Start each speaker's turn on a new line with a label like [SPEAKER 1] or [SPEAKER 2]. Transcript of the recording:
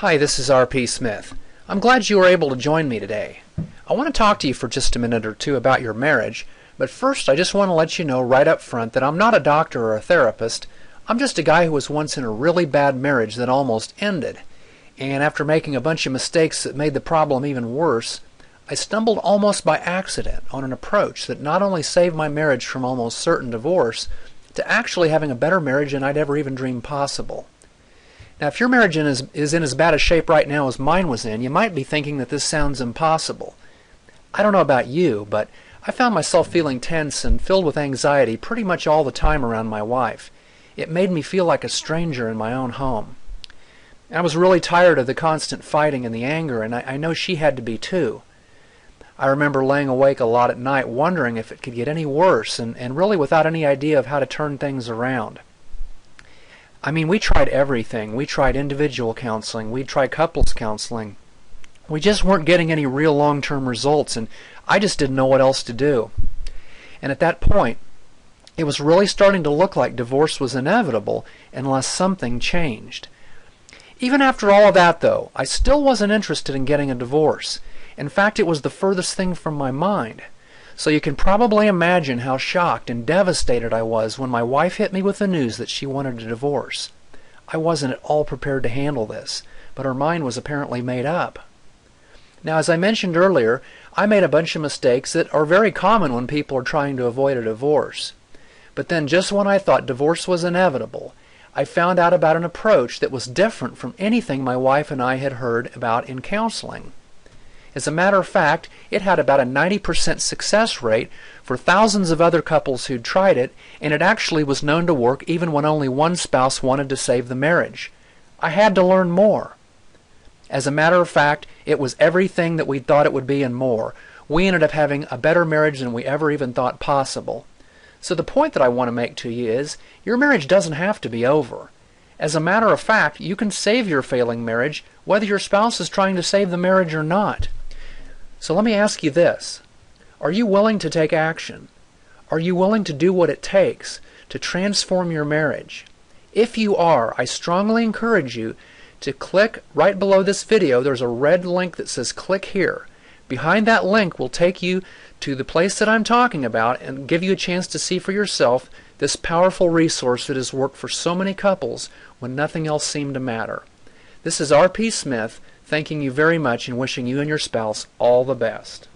[SPEAKER 1] Hi, this is R.P. Smith. I'm glad you were able to join me today. I want to talk to you for just a minute or two about your marriage, but first I just want to let you know right up front that I'm not a doctor or a therapist. I'm just a guy who was once in a really bad marriage that almost ended. And after making a bunch of mistakes that made the problem even worse, I stumbled almost by accident on an approach that not only saved my marriage from almost certain divorce, to actually having a better marriage than I'd ever even dreamed possible. Now, if your marriage is in as bad a shape right now as mine was in, you might be thinking that this sounds impossible. I don't know about you, but I found myself feeling tense and filled with anxiety pretty much all the time around my wife. It made me feel like a stranger in my own home. I was really tired of the constant fighting and the anger, and I know she had to be too. I remember laying awake a lot at night wondering if it could get any worse and really without any idea of how to turn things around. I mean, we tried everything. We tried individual counseling. We tried couples counseling. We just weren't getting any real long-term results, and I just didn't know what else to do. And at that point, it was really starting to look like divorce was inevitable unless something changed. Even after all of that, though, I still wasn't interested in getting a divorce. In fact, it was the furthest thing from my mind. So you can probably imagine how shocked and devastated I was when my wife hit me with the news that she wanted a divorce. I wasn't at all prepared to handle this, but her mind was apparently made up. Now, as I mentioned earlier, I made a bunch of mistakes that are very common when people are trying to avoid a divorce. But then just when I thought divorce was inevitable, I found out about an approach that was different from anything my wife and I had heard about in counseling. As a matter of fact, it had about a 90% success rate for thousands of other couples who'd tried it, and it actually was known to work even when only one spouse wanted to save the marriage. I had to learn more. As a matter of fact, it was everything that we thought it would be and more. We ended up having a better marriage than we ever even thought possible. So the point that I want to make to you is, your marriage doesn't have to be over. As a matter of fact, you can save your failing marriage whether your spouse is trying to save the marriage or not. So let me ask you this. Are you willing to take action? Are you willing to do what it takes to transform your marriage? If you are, I strongly encourage you to click right below this video. There's a red link that says click here. Behind that link will take you to the place that I'm talking about and give you a chance to see for yourself this powerful resource that has worked for so many couples when nothing else seemed to matter. This is R.P. Smith, thanking you very much and wishing you and your spouse all the best.